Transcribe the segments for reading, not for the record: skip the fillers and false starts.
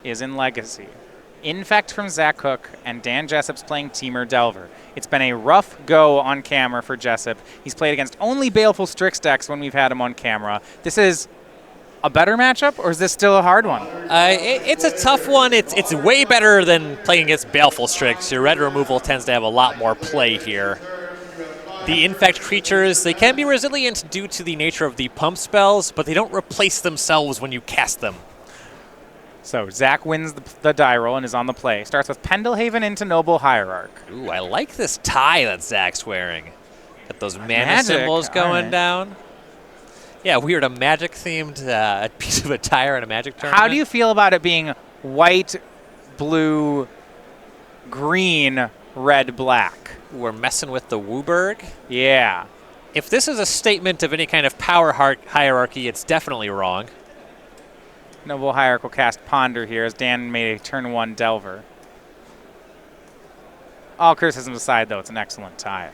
is in Legacy. Infect from Zach Cook, and Dan Jessup's playing Teamer Delver. It's been a rough go on camera for Jessup. He's played against only Baleful Strix decks when we've had him on camera. This is a better matchup, or is this still a hard one? It's a tough one. It's way better than playing against Baleful Strix. Your red removal tends to have a lot more play here. The Infect creatures, they can be resilient due to the nature of the pump spells, but they don't replace themselves when you cast them. So Zach wins the die roll and is on the play. Starts with Pendelhaven into Noble Hierarch. Ooh, I like this tie that Zach's wearing. Got those mana symbols going down. Yeah, weird, a magic-themed piece of attire in a magic tournament. How do you feel about it being white, blue, green, red, black? We're messing with the Wooburg. Yeah. If this is a statement of any kind of power hierarchy, it's definitely wrong. Noble Hierarch will cast Ponder here as Dan made a turn 1 Delver. All criticisms aside, though, it's an excellent tie.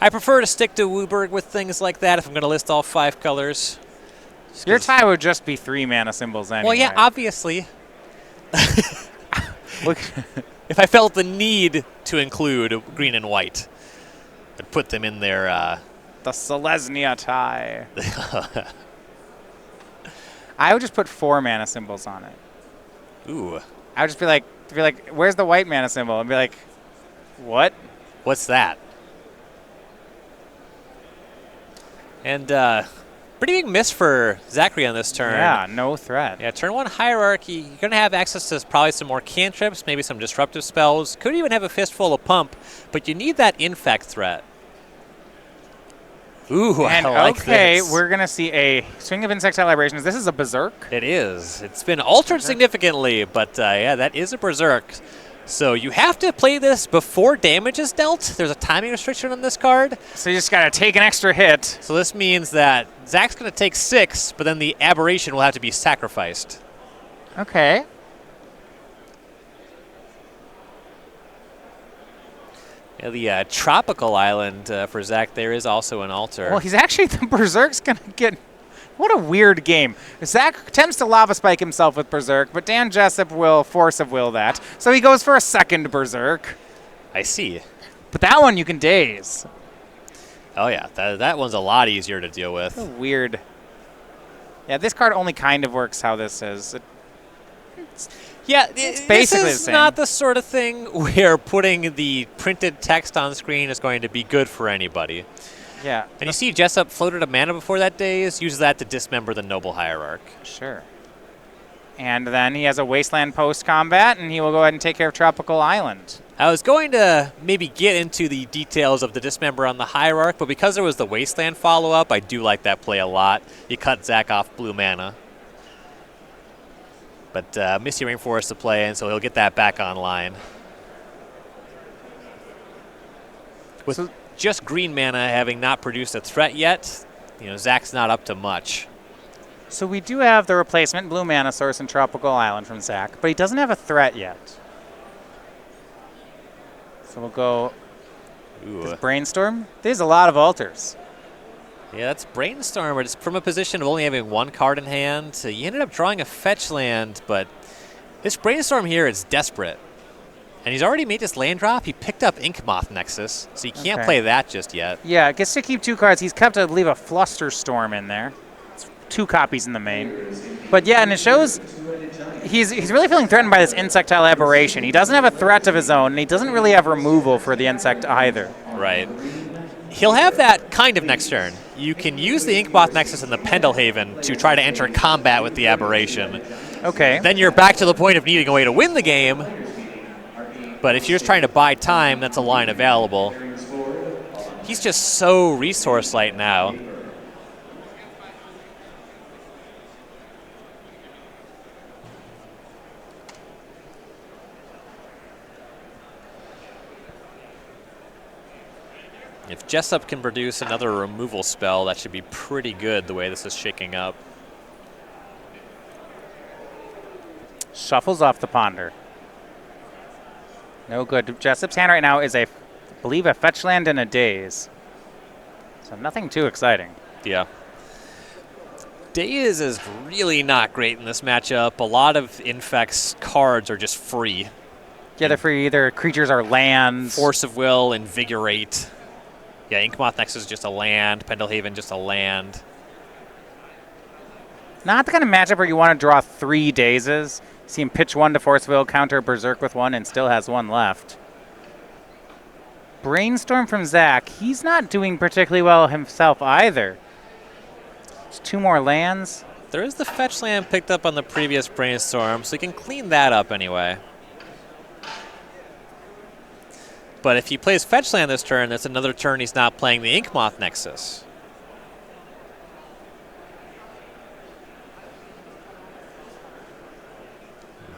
I prefer to stick to Wooburg with things like that if I'm going to list all 5 colors. Your tie would just be 3 mana symbols anyway. Well, yeah, obviously. If I felt the need to include green and white, I'd put them in there. The Selesnya tie. I would just put 4 mana symbols on it. Ooh. I would just be like, where's the white mana symbol? And be like, what? What's that? And pretty big miss for Zachary on this turn. Yeah, no threat. Yeah, turn 1 Hierarchy. You're going to have access to probably some more cantrips, maybe some disruptive spells. Could even have a fistful of pump, but you need that infect threat. Ooh, and I like okay, this. We're going to see a Swing of Insectile Aberrations. This is a Berserk. It is. It's been altered significantly, but yeah, that is a Berserk. So you have to play this before damage is dealt. There's a timing restriction on this card. So you just got to take an extra hit. So this means that Zach's going to take 6, but then the Aberration will have to be sacrificed. Okay. Yeah, the Tropical Island for Zach there is also an altar. Well, he's actually, the Berserk's going to get... What a weird game. Zach attempts to Lava Spike himself with Berserk, but Dan Jessup will Force of Will that. So he goes for a second Berserk. I see. But that one you can daze. Oh, yeah. That one's a lot easier to deal with. Weird. Yeah, this card only kind of works how this is. It's basically this the is same. not the sort of thing where putting the printed text on screen is going to be good for anybody. Yeah. And you see Jessup floated a mana before that daze, uses that to dismember the Noble Hierarch. Sure. And then he has a Wasteland post-combat, and he will go ahead and take care of Tropical Island. I was going to maybe get into the details of the dismember on the Hierarch, but because there was the Wasteland follow-up, I do like that play a lot. You cut Zach off blue mana. But Misty Rainforest to play, and so he'll get that back online. With just green mana having not produced a threat yet, Zach's not up to much. So we do have the replacement blue mana source in Tropical Island from Zach, but he doesn't have a threat yet. So we'll go Brainstorm. There's a lot of altars. Yeah, that's Brainstorm, but it's from a position of only having 1 card in hand. So you ended up drawing a fetch land, but this Brainstorm here is desperate. And he's already made this land drop. He picked up Inkmoth Nexus, so you can't play that just yet. Yeah, it gets to keep 2 cards. He's kept to leave a Flusterstorm in there. It's 2 copies in the main. But yeah, and it shows he's really feeling threatened by this Insectile Aberration. He doesn't have a threat of his own, and he doesn't really have removal for the insect either. Right. He'll have that kind of next turn. You can use the Inkmoth Nexus and the Pendelhaven to try to enter combat with the Aberration. Okay. Then you're back to the point of needing a way to win the game. But if you're just trying to buy time, that's a line available. He's just so resource light now. If Jessup can produce another removal spell, that should be pretty good the way this is shaking up. Shuffles off the Ponder. No good. Jessup's hand right now is I believe a fetch land and a daze. So nothing too exciting. Yeah. Daze is really not great in this matchup. A lot of Infect's cards are just free. Yeah, they're free. Either creatures or lands. Force of Will, Invigorate. Yeah, Inkmoth Nexus is just a land. Pendelhaven just a land. Not the kind of matchup where you want to draw 3 Dazes. See him pitch 1 to Force of Will, counter Berserk with 1, and still has 1 left. Brainstorm from Zach. He's not doing particularly well himself either. There's 2 more lands. There is the fetch land picked up on the previous Brainstorm, so he can clean that up anyway. But if he plays fetch land this turn, that's another turn he's not playing the Inkmoth Nexus.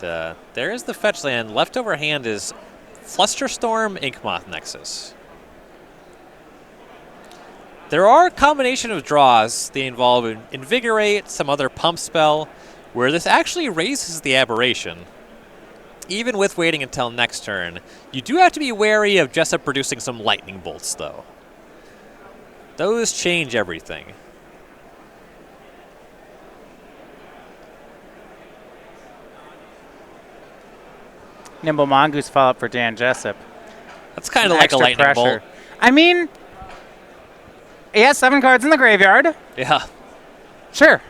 And, there is the fetch land. Leftover hand is Flusterstorm, Inkmoth Nexus. There are a combination of draws. They involve Invigorate, some other pump spell, where this actually raises the Aberration. Even with waiting until next turn, you do have to be wary of Jessup producing some lightning bolts, though. Those change everything. Nimble Mongoose follow-up for Dan Jessup. That's kind of like a lightning bolt. I mean, he has 7 cards in the graveyard. Yeah. Sure.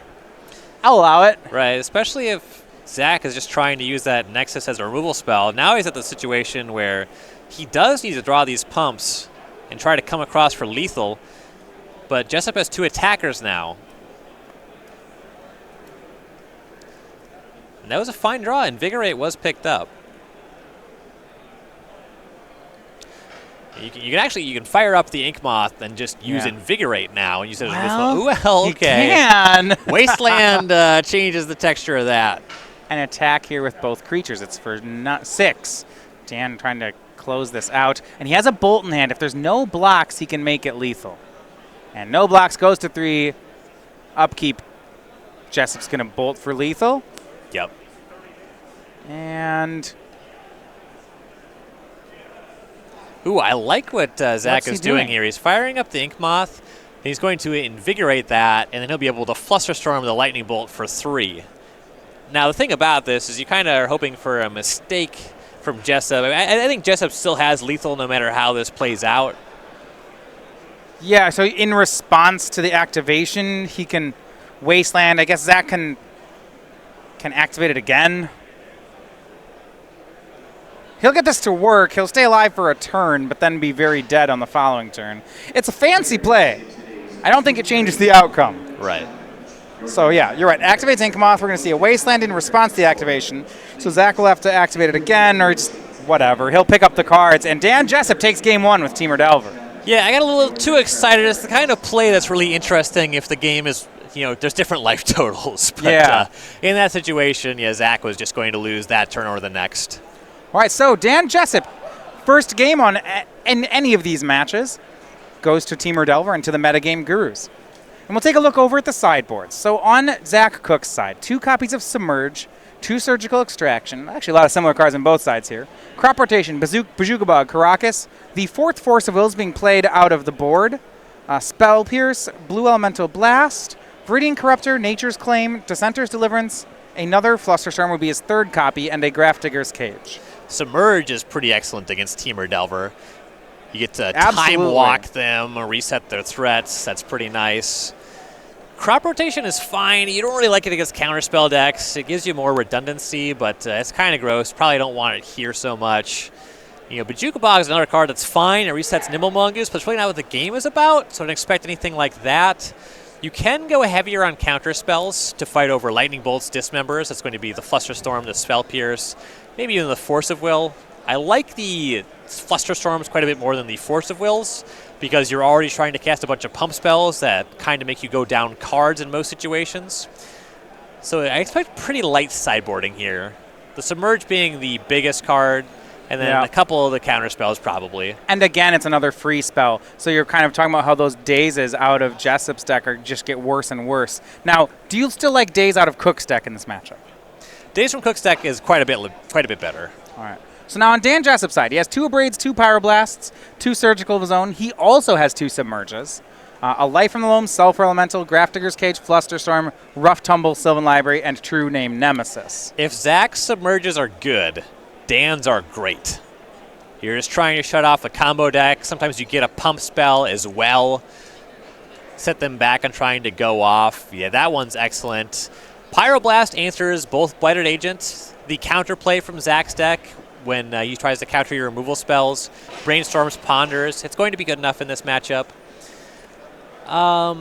I'll allow it. Right, especially if Zach is just trying to use that Nexus as a removal spell. Now he's at the situation where he does need to draw these pumps and try to come across for lethal, but Jessup has 2 attackers now. And that was a fine draw. Invigorate was picked up. You can fire up the Inkmoth and just use Invigorate now and use it as a removal. Well, okay. You can. Wasteland changes the texture of that. An attack here with both creatures. It's for 6. Dan trying to close this out. And he has a bolt in hand. If there's no blocks, he can make it lethal. And no blocks goes to 3. Upkeep. Jessup's going to bolt for lethal. Yep. And... Ooh, I like what Zach is doing here. He's firing up the Inkmoth. He's going to invigorate that, and then he'll be able to Flusterstorm the Lightning Bolt for 3. Now, the thing about this is you kind of are hoping for a mistake from Jessup. I think Jessup still has lethal no matter how this plays out. Yeah, so in response to the activation, he can Wasteland. I guess Zach can activate it again. He'll get this to work. He'll stay alive for a turn, but then be very dead on the following turn. It's a fancy play. I don't think it changes the outcome. Right. So, yeah, you're right. Activates Inkmoth. We're going to see a Wasteland in response to the activation. So Zach will have to activate it again, or just whatever. He'll pick up the cards, and Dan Jessup takes game 1 with Teamer Delver. Yeah, I got a little too excited. It's the kind of play that's really interesting if the game is, there's different life totals. But in that situation, Zach was just going to lose that turn or the next. All right, so Dan Jessup, first game in any of these matches, goes to Teamer Delver and to the metagame gurus. And we'll take a look over at the sideboards. So on Zach Cook's side, 2 copies of Submerge, 2 Surgical Extraction, actually a lot of similar cards on both sides here, Crop Rotation, Bazooka Bug, Karakas, the 4th Force of Will is being played out of the board, Spell Pierce, Blue Elemental Blast, Viridian Corruptor, Nature's Claim, Dissenter's Deliverance, another Flusterstorm would be his 3rd copy, and a Graph Digger's Cage. Submerge is pretty excellent against Teamer Delver. You get to time walk them, reset their threats. That's pretty nice. Crop Rotation is fine. You don't really like it against counterspell decks. It gives you more redundancy, but it's kind of gross. Probably don't want it here so much. Bazooka Bog is another card that's fine. It resets Nimble Mongoose, but it's really not what the game is about, so don't expect anything like that. You can go heavier on counter spells to fight over Lightning Bolts, Dismembers. That's going to be the Flusterstorm, the Spell Pierce, maybe even the Force of Will. I like the Flusterstorms quite a bit more than the Force of Wills because you're already trying to cast a bunch of pump spells that kind of make you go down cards in most situations. So I expect pretty light sideboarding here. The Submerge being the biggest card, and then a couple of the counter spells probably. And again, it's another free spell. So you're kind of talking about how those Dazes out of Jessup's deck just get worse and worse. Now, do you still like Daze out of Cook's deck in this matchup? Daze from Cook's deck is quite a bit better. All right. So now on Dan Jessup's side, he has 2 Abrades, 2 Pyroblasts, 2 Surgical of his own. He also has 2 Submerges. A Life from the Loam, Sulfur Elemental, Grafdigger's Cage, Flusterstorm, Rough Tumble, Sylvan Library, and True Name Nemesis. If Zach's submerges are good, Dan's are great. You're just trying to shut off a combo deck. Sometimes you get a pump spell as well. Set them back and trying to go off. Yeah, that one's excellent. Pyroblast answers both Blighted Agent. The counterplay from Zach's deck when he tries to counter your removal spells. Brainstorms, Ponders. It's going to be good enough in this matchup.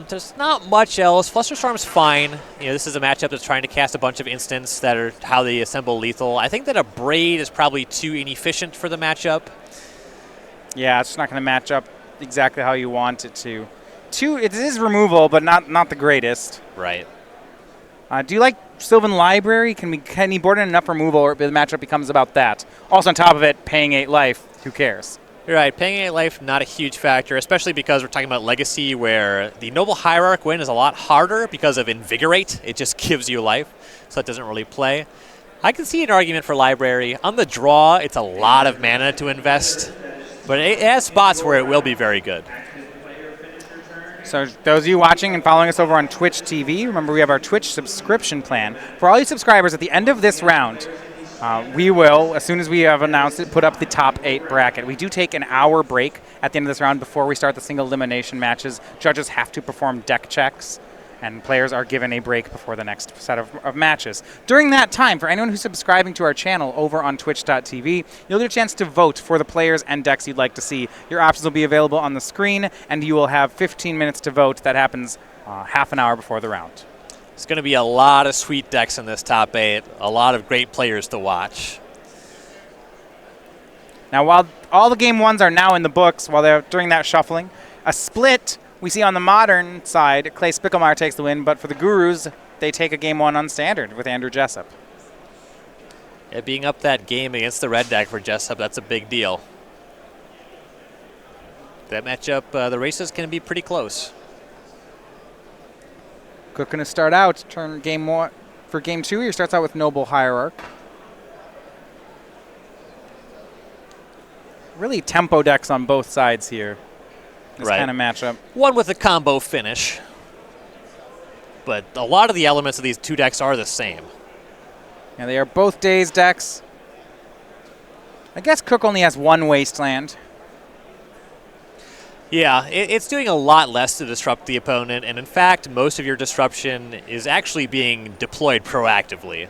There's not much else. Flusterstorm's fine. You know, this is a matchup that's trying to cast a bunch of instants that are how they assemble lethal. I think that a Braid is probably too inefficient for the matchup. Yeah, it's just not going to match up exactly how you want it to. It is removal, but not the greatest. Right. Do you like Sylvan Library? Can he board in enough removal, or the matchup becomes about that? Also, on top of it, paying 8 life. Who cares? You're right. Paying 8 life, not a huge factor, especially because we're talking about Legacy, where the Noble Hierarch win is a lot harder because of Invigorate. It just gives you life, so it doesn't really play. I can see an argument for Library. On the draw, it's a lot of mana to invest, but it has spots where it will be very good. So those of you watching and following us over on Twitch TV, remember we have our Twitch subscription plan. For all you subscribers, at the end of this round, we will, as soon as we have announced it, put up the top 8 bracket. We do take an hour break at the end of this round before we start the single elimination matches. Judges have to perform deck checks, and players are given a break before the next set of matches. During that time, for anyone who's subscribing to our channel over on twitch.tv, you'll get a chance to vote for the players and decks you'd like to see. Your options will be available on the screen, and you will have 15 minutes to vote. That happens half an hour before the round. It's going to be a lot of sweet decks in this top 8, a lot of great players to watch. Now, while all the game ones are now in the books, while they're during that shuffling, a split we see on the modern side. Clay Spicklemire takes the win, but for the Gurus, they take a game 1 on standard with Andrew Jessup. Yeah, being up that game against the red deck for Jessup, that's a big deal. That matchup, the races can be pretty close. Cook going to start out. Turn game 1 for game 2. He starts out with Noble Hierarch. Really tempo decks on both sides here. This kind of matchup. One with a combo finish. But a lot of the elements of these two decks are the same. Yeah, they are both Daze decks. I guess Cook only has 1 Wasteland. Yeah, it's doing a lot less to disrupt the opponent, and in fact, most of your disruption is actually being deployed proactively.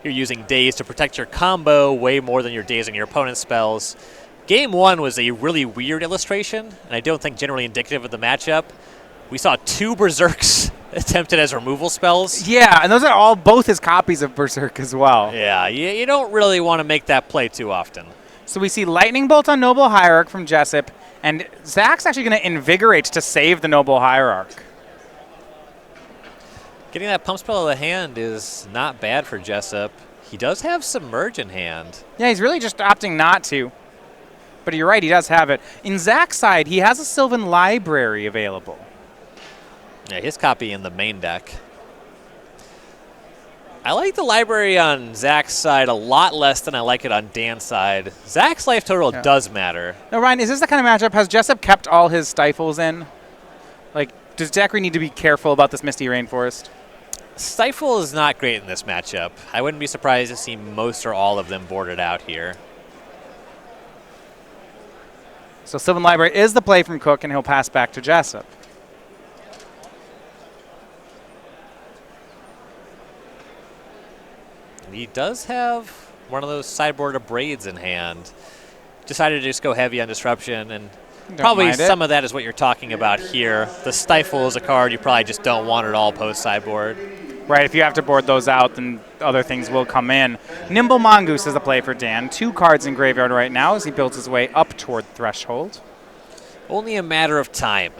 You're using Daze to protect your combo way more than you're dazing your opponent's spells. Game 1 was a really weird illustration, and I don't think generally indicative of the matchup. We saw 2 Berserks attempted as removal spells. Yeah, and those are both his copies of Berserk as well. Yeah, you don't really want to make that play too often. So we see Lightning Bolt on Noble Hierarch from Jessup, and Zach's actually going to Invigorate to save the Noble Hierarch. Getting that pump spell out of the hand is not bad for Jessup. He does have Submerge in hand. Yeah, he's really just opting not to. But you're right, he does have it. In Zach's side, he has a Sylvan Library available. Yeah, his copy in the main deck. I like the library on Zach's side a lot less than I like it on Dan's side. Zach's life total does matter. Now, Ryan, is this the kind of matchup? Has Jessup kept all his Stifles in? Like, does Zachary need to be careful about this Misty Rainforest? Stifle is not great in this matchup. I wouldn't be surprised to see most or all of them boarded out here. So Sylvan Library is the play from Cook, and he'll pass back to Jessup. He does have one of those sideboard of Braids in hand. Decided to just go heavy on disruption, and probably some of that is what you're talking about here. The Stifle is a card you probably just don't want at all post-sideboard. Right, if you have to board those out, then other things will come in. Nimble Mongoose is the play for Dan. 2 cards in graveyard right now as he builds his way up toward Threshold. Only a matter of time.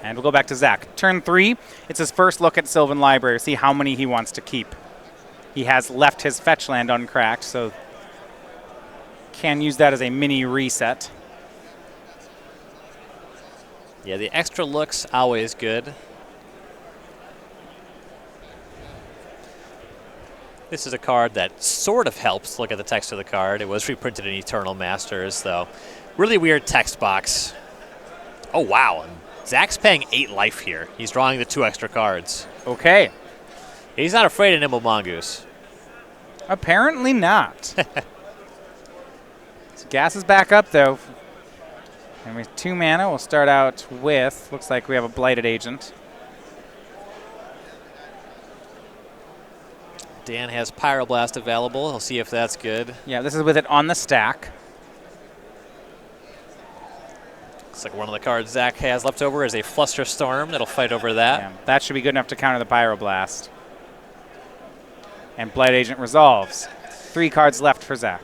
And we'll go back to Zach. Turn 3, it's his first look at Sylvan Library, see how many he wants to keep. He has left his fetch land uncracked, so can use that as a mini reset. Yeah, the extra look's always good. This is a card that sort of helps. Look at the text of the card. It was reprinted in Eternal Masters, though. Really weird text box. Oh, wow. And Zach's paying 8 life here. He's drawing the 2 extra cards. Okay. He's not afraid of Nimble Mongoose. Apparently not. So gas is back up, though. And with 2 mana, we'll start out with, looks like we have a Blighted Agent. Dan has Pyroblast available. He'll see if that's good. Yeah, this is with it on the stack. Looks like one of the cards Zach has left over is a Flusterstorm. That'll fight over that. Yeah, that should be good enough to counter the Pyroblast. And Blight Agent resolves. 3 cards left for Zach.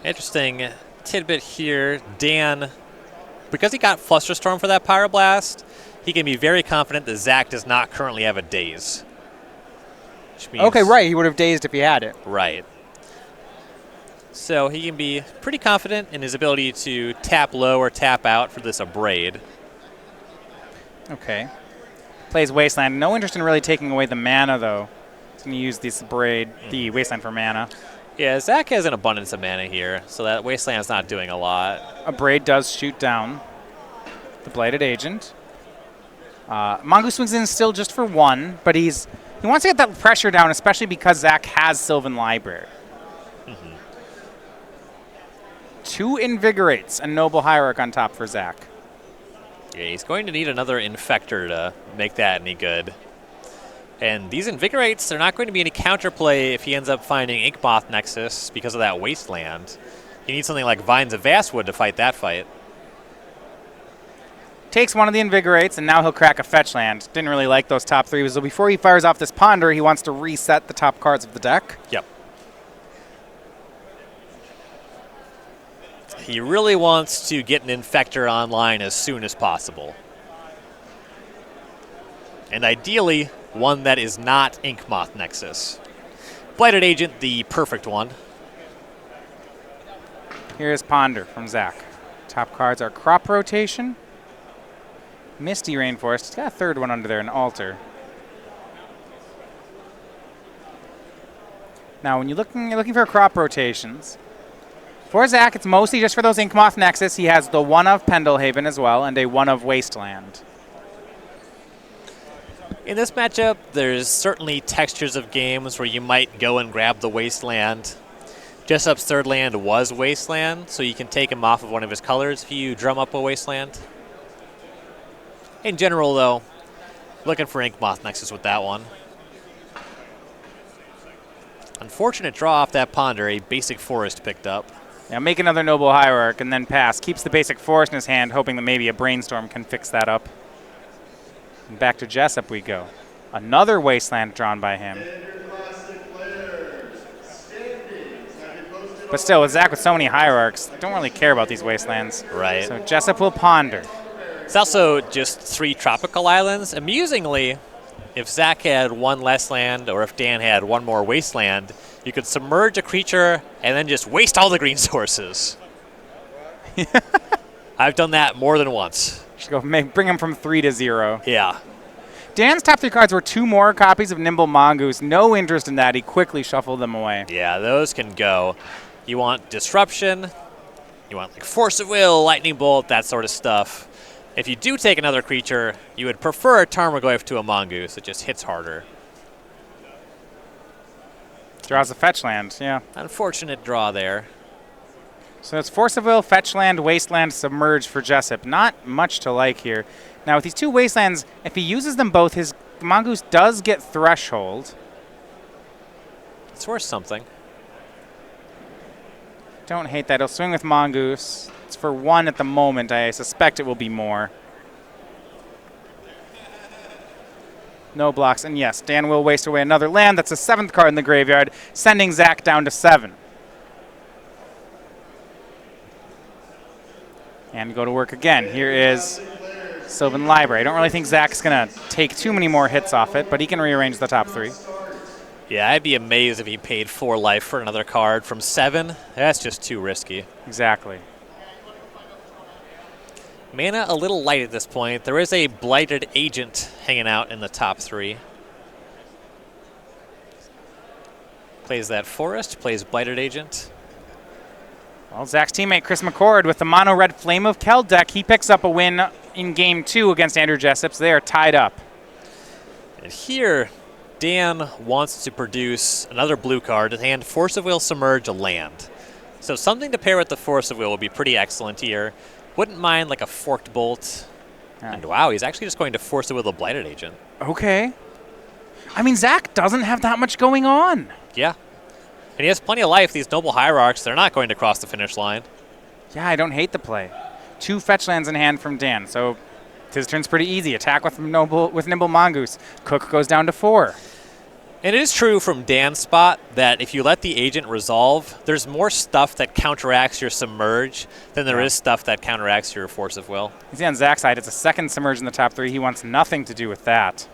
Interesting tidbit here. Dan, because he got Flusterstorm for that Pyroblast, he can be very confident that Zach does not currently have a Daze. Which means, Okay, right. He would have dazed if he had it. Right. So he can be pretty confident in his ability to tap low or tap out for this Abrade. Okay. Plays Wasteland. No interest in really taking away the mana, though. He's going to use this Abrade, the Wasteland for mana. Yeah, Zach has an abundance of mana here, so that Wasteland's not doing a lot. Abrade does shoot down the Blighted Agent. Mongoose swings in still just for 1, but he wants to get that pressure down, especially because Zach has Sylvan Library. 2 Invigorates, a Noble Hierarch on top for Zach. Yeah, he's going to need another Infector to make that any good. And these Invigorates, they're not going to be any counterplay if he ends up finding Inkmoth Nexus because of that Wasteland. He needs something like Vines of Vastwood to fight that fight. Takes one of the Invigorates, and now he'll crack a fetch land. Didn't really like those top 3, so before he fires off this Ponder, he wants to reset the top cards of the deck. Yep. He really wants to get an Infector online as soon as possible. And ideally, one that is not Inkmoth Nexus. Blighted Agent, the perfect one. Here's Ponder from Zach. Top cards are Crop Rotation, Misty Rainforest. He's got a 3rd one under there, an Altar. Now, when you're looking for crop rotations, for Zach, it's mostly just for those Inkmoth Nexus. He has the 1 of Pendelhaven as well, and a 1 of Wasteland. In this matchup, there's certainly textures of games where you might go and grab the Wasteland. Jessup's 3rd land was Wasteland, so you can take him off of one of his colors if you drum up a Wasteland. In general, though, looking for Inkmoth Nexus with that one. Unfortunate draw off that Ponder, a basic forest picked up. Yeah, make another Noble Hierarch and then pass. Keeps the basic forest in his hand, hoping that maybe a Brainstorm can fix that up. And back to Jessup we go. Another Wasteland drawn by him. But still, with Zach with so many Hierarchs, don't really care about these Wastelands. Right. So Jessup will Ponder. It's also just 3 tropical islands. Amusingly, if Zach had 1 less land or if Dan had 1 more Wasteland, you could submerge a creature and then just waste all the green sources. I've done that more than once. Just go bring him from 3 to 0. Yeah. Dan's top 3 cards were 2 more copies of Nimble Mongoose. No interest in that. He quickly shuffled them away. Yeah, those can go. You want Disruption. You want like Force of Will, Lightning Bolt, that sort of stuff. If you do take another creature, you would prefer a Tarmogoyf to a Mongoose. It just hits harder. Draws a fetch land, yeah. Unfortunate draw there. So it's Force of Will, Fetch Land, Wasteland, Submerge for Jessup. Not much to like here. Now with these 2 Wastelands, if he uses them both, his Mongoose does get Threshold. It's worth something. Don't hate that. He'll swing with Mongoose. It's for 1 at the moment. I suspect it will be more. No blocks. And yes, Dan will waste away another land. That's the 7th card in the graveyard, sending Zach down to 7. And go to work again. Here is Sylvan Library. I don't really think Zach's going to take too many more hits off it, but he can rearrange the top 3. Yeah, I'd be amazed if he paid 4 life for another card from 7. That's just too risky. Exactly. Mana a little light at this point. There is a Blighted Agent hanging out in the top 3. Plays that Forest, plays Blighted Agent. Well, Zach's teammate Chris McCord with the mono-red Flame of Kel deck, he picks up a win in Game 2 against Andrew Jessup, so they are tied up. And here, Dan wants to produce another blue card and Force of Will Submerge a land. So something to pair with the Force of Will would be pretty excellent here. Wouldn't mind like a Forked Bolt. Yeah. And wow, he's actually just going to Force of Will the Blighted Agent. Okay. I mean, Zach doesn't have that much going on. Yeah. And he has plenty of life. These Noble Hierarchs, they're not going to cross the finish line. Yeah, I don't hate the play. 2 fetch lands in hand from Dan, so his turn's pretty easy. Attack with Nimble Mongoose. Cook goes down to 4. And it is true from Dan's spot that if you let the agent resolve, there's more stuff that counteracts your Submerge than there is stuff that counteracts your Force of Will. You see on Zach's side, it's a second Submerge in the top 3. He wants nothing to do with that.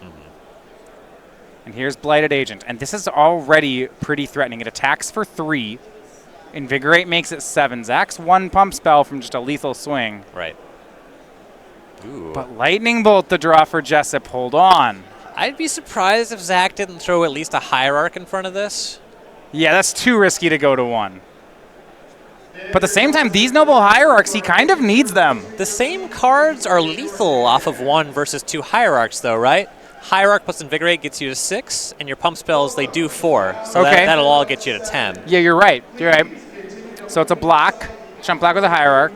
And here's Blighted Agent. And this is already pretty threatening. It attacks for 3. Invigorate makes it 7. Zach's 1 pump spell from just a lethal swing. Right. Ooh. But Lightning Bolt the draw for Jessup. Hold on. I'd be surprised if Zach didn't throw at least a Hierarch in front of this. Yeah, that's too risky to go to 1. But at the same time, these Noble Hierarchs, he kind of needs them. The same cards are lethal off of 1 versus 2 Hierarchs, though, right? Hierarch plus Invigorate gets you to 6, and your pump spells, they do 4. So that'll all get you to 10. Yeah, you're right. You're right. So it's a block. Chump block with a Hierarch.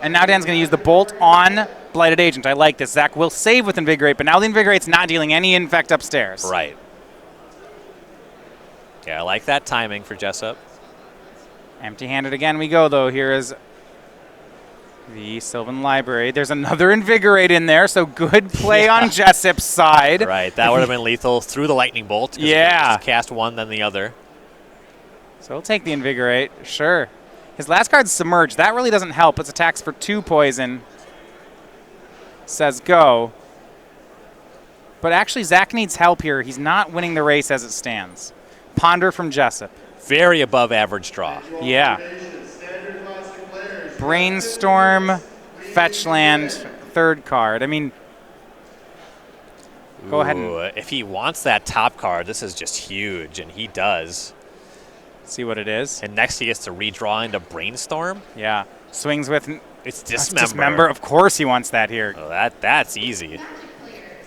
And now Dan's going to use the Bolt on Blighted Agent. I like this. Zach will save with Invigorate, but now the Invigorate's not dealing any infect upstairs. Right. Yeah, I like that timing for Jessup. Empty-handed again we go, though. Here is the Sylvan Library. There's another Invigorate in there, so good play on Jessup's side. Right, that would have been lethal through the Lightning Bolt. Yeah. Just cast 1, then the other. So he'll take the Invigorate, sure. His last card's Submerge. That really doesn't help. It's attacks for 2 poison. Says go. But actually, Zach needs help here. He's not winning the race as it stands. Ponder from Jessup. Very above average draw. Yeah. Brainstorm, fetch land, 3rd card. I mean, go ahead and if he wants that top card, this is just huge, and he does. see what it is. And next he gets to redraw into Brainstorm. Yeah. Swings with It's Dismember. Dismember. Of course he wants that here. Oh, that's easy.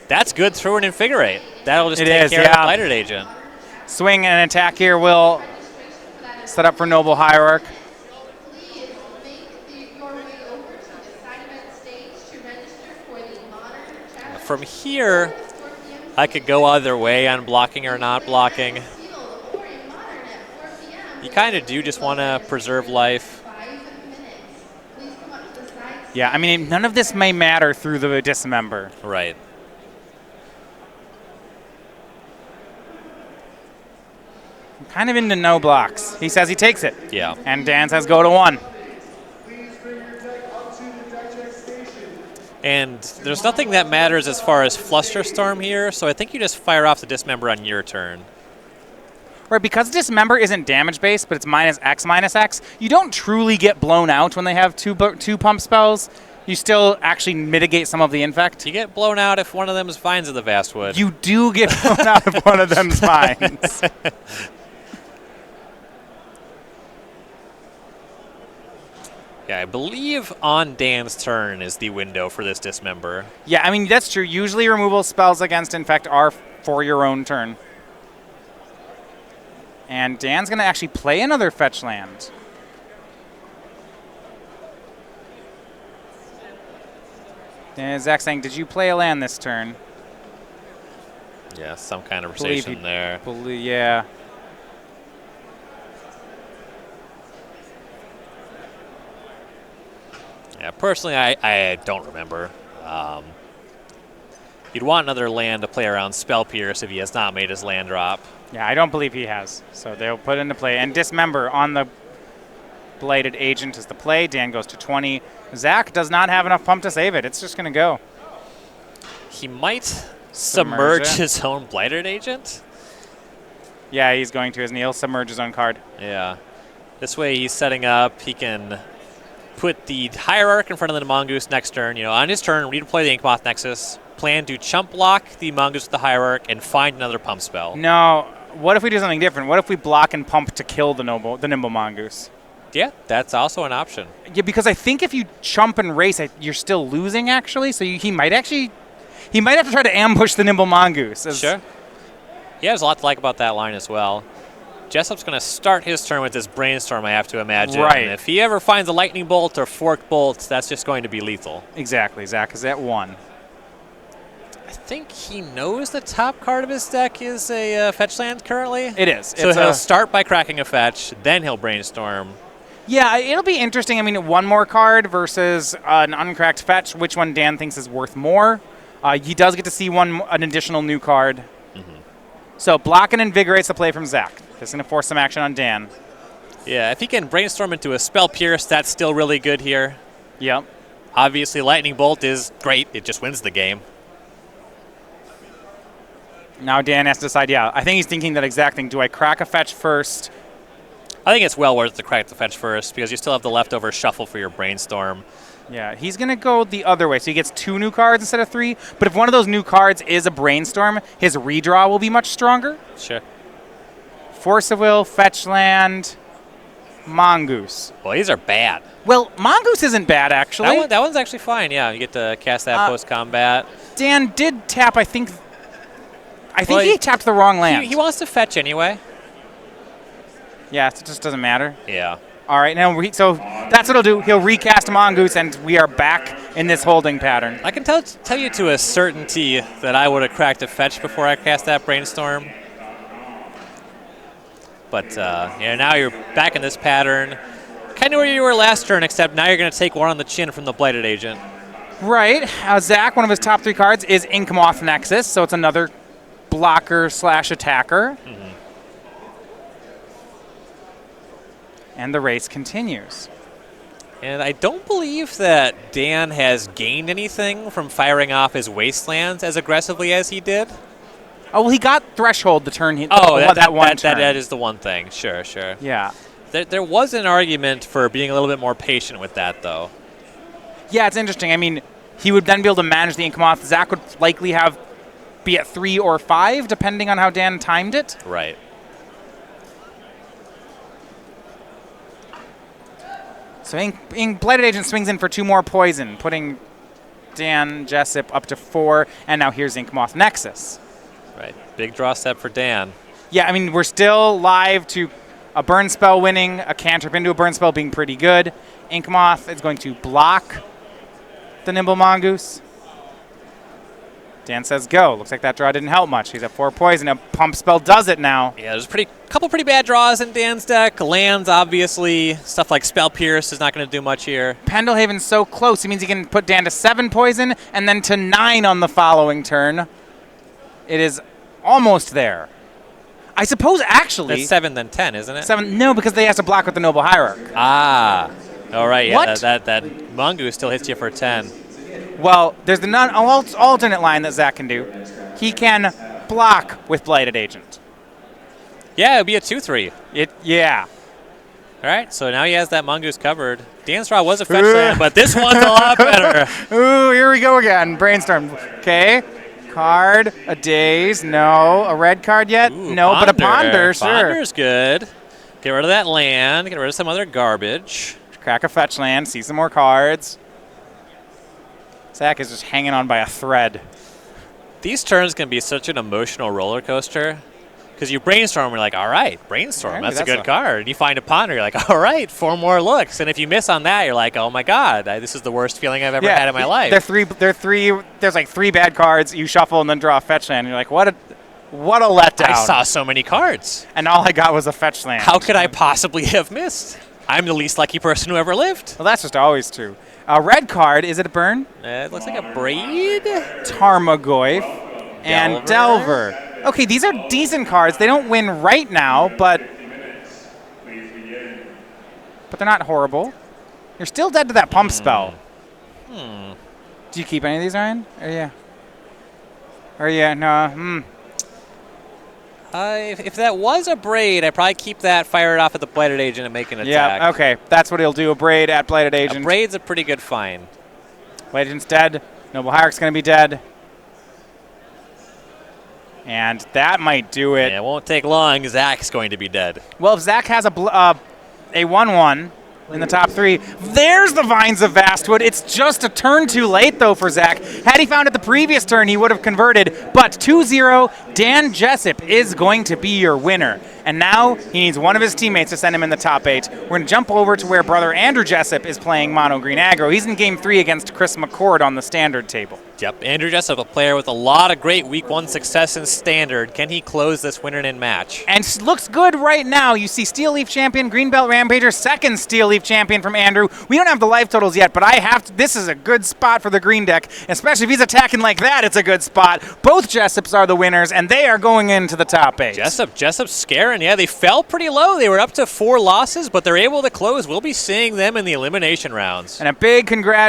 That's good through an Invigorate. That'll just It take is, care of the yeah. Blighted Agent. Swing and attack here will set up for Noble Hierarch. From here, I could go either way on blocking or not blocking. You kind of do just want to preserve life. Yeah, I mean, none of this may matter through the Dismember. Right. I'm kind of into no blocks. He says he takes it. Yeah. And Dan says go to 1. And there's nothing that matters as far as Flusterstorm here, so I think you just fire off the Dismember on your turn. Right, because Dismember isn't damage-based, but it's -X, you don't truly get blown out when they have two pump spells. You still actually mitigate some of the infect. You get blown out if one of them is Vines of the Vastwood. You do get blown out if one of them's Vines. Yeah, I believe on Dan's turn is the window for this Dismember. Yeah, I mean, that's true. Usually removal spells against infect are for your own turn. And Dan's going to actually play another fetch land. And Zach's saying, did you play a land this turn? Yeah, some kind of conversation there. Yeah. Yeah, personally, I don't remember. You'd want another land to play around Spell Pierce if he has not made his land drop. Yeah, I don't believe he has. So they'll put into play. And Dismember on the Blighted Agent is the play. Dan goes to 20. Zach does not have enough pump to save it. It's just going to go. He might submerge his own Blighted Agent? Yeah, he's going to, isn't he? He'll submerge his own card. Yeah. This way he's setting up. He can put the Hierarch in front of the Mongoose next turn. You know, on his turn, redeploy the Inkmoth Nexus. Plan to chump block the Mongoose with the Hierarch and find another pump spell. No. What if we do something different? What if we block and pump to kill the Nimble Mongoose? Yeah, that's also an option. Yeah, because I think if you chump and race, you're still losing, actually. So he might have to try to ambush the Nimble Mongoose. Sure. Yeah, there's a lot to like about that line as well. Jessup's going to start his turn with this Brainstorm, I have to imagine. Right. And if he ever finds a Lightning Bolt or Fork Bolt, that's just going to be lethal. Exactly. Zach is at 1. I think he knows the top card of his deck is a fetch land currently. It is. So he'll start by cracking a fetch, then he'll Brainstorm. Yeah, it'll be interesting. I mean, one more card versus an uncracked fetch. Which one Dan thinks is worth more? He does get to see an additional new card. So block and invigorates the play from Zach. This is going to force some action on Dan. Yeah, if he can Brainstorm into a Spell Pierce, that's still really good here. Yep. Obviously, Lightning Bolt is great. It just wins the game. Now Dan has to decide, I think he's thinking that exact thing. Do I crack a fetch first? I think it's well worth to crack the fetch first because you still have the leftover shuffle for your Brainstorm. Yeah, he's going to go the other way. So he gets 2 new cards instead of 3. But if one of those new cards is a Brainstorm, his redraw will be much stronger. Sure. Force of Will, Fetch Land, Mongoose. Well, these are bad. Well, Mongoose isn't bad, actually. That one's actually fine, yeah. You get to cast that post-combat. Dan did tap, I think he tapped the wrong land. He wants to fetch anyway. Yeah, it just doesn't matter. Yeah. All right, now so that's what he'll do. He'll recast Mongoose, and we are back in this holding pattern. I can tell you to a certainty that I would have cracked a fetch before I cast that Brainstorm. But now you're back in this pattern. Kind of where you were last turn, except now you're going to take one on the chin from the Blighted Agent. Right. Zach, one of his top 3 cards is Inkmoth Nexus, so it's another blocker/attacker. And the race continues. And I don't believe that Dan has gained anything from firing off his Wastelands as aggressively as he did. Oh, well, he got Threshold the turn. That is the one thing. Sure. Yeah. There was an argument for being a little bit more patient with that, though. Yeah, it's interesting. I mean, he would then be able to manage the Inkmoth. Zach would likely be at 3 or 5, depending on how Dan timed it. Right. So Blighted Agent swings in for 2 more poison, putting Dan Jessup up to 4, and now here's Inkmoth Nexus. Right. Big draw step for Dan. Yeah, I mean, we're still live to a burn spell winning, a cantrip into a burn spell being pretty good. Inkmoth is going to block the Nimble Mongoose. Dan says go. Looks like that draw didn't help much. He's at 4 poison. A pump spell does it now. Yeah, there's a couple pretty bad draws in Dan's deck. Lands, obviously. Stuff like Spell Pierce is not going to do much here. Pendlehaven's so close. It means he can put Dan to 7 poison and then to 9 on the following turn. It is almost there. I suppose, actually... That's 7, then 10, isn't it? 7. No, because they have to block with the Noble Hierarch. Ah. All right, yeah, What? that Mongoose still hits you for 10. Well, there's the alternate line that Zach can do. He can block with Blighted Agent. Yeah, it would be a 2-3. Yeah. All right, so now he has that Mongoose covered. Dan's draw was a fetch land, but this one's a lot better. Ooh, here we go again. Brainstorm. Okay. Card, a daze, no. A red card yet? Ooh, no, but a ponder, sure. Ponder's good. Get rid of that land. Get rid of some other garbage. Crack a fetch land, see some more cards. Zach is just hanging on by a thread. These turns can be such an emotional roller coaster. Because you brainstorm, you're like, all right, brainstorm, that's a good card. And you find a ponder, you're like, all right, 4 more looks. And if you miss on that, you're like, oh my God, this is the worst feeling I've ever had in my life. There's like 3 bad cards, you shuffle and then draw a fetch land. And you're like, what a letdown. I saw so many cards. And all I got was a fetch land. How could I possibly have missed? I'm the least lucky person who ever lived. Well, that's just always true. A red card, is it a burn? It looks like a braid. Tarmogoyf and Delver. Okay, these are decent cards. They don't win right now, but they're not horrible. You're still dead to that pump spell. Do you keep any of these, Ryan? No. If that was a braid, I'd probably keep that, fire it off at the Blighted Agent, and make an attack. Yeah, okay. That's what he'll do. A braid at Blighted Agent. A braid's a pretty good find. Blighted Agent's dead. Noble Hierarch's going to be dead. And that might do it. Yeah, it won't take long. Zach's going to be dead. Well, if Zach has a 1/1, in the top 3. There's the Vines of Vastwood. It's just a turn too late, though, for Zach. Had he found it the previous turn, he would have converted. But 2-0, Dan Jessup is going to be your winner. And now he needs one of his teammates to send him in the top 8. We're going to jump over to where brother Andrew Jessup is playing Mono Green Aggro. He's in Game 3 against Chris McCord on the standard table. Yep, Andrew Jessup, a player with a lot of great Week 1 success in Standard. Can he close this winner-in match? And looks good right now. You see Steel Leaf champion, Greenbelt Rampager, second Steel Leaf champion from Andrew. We don't have the life totals yet, but I have to. This is a good spot for the green deck, especially if he's attacking like that. It's a good spot. Both Jessups are the winners, and they are going into the top 8. Jessup, Skarren, yeah, they fell pretty low. They were up to 4 losses, but they're able to close. We'll be seeing them in the elimination rounds. And a big congratulations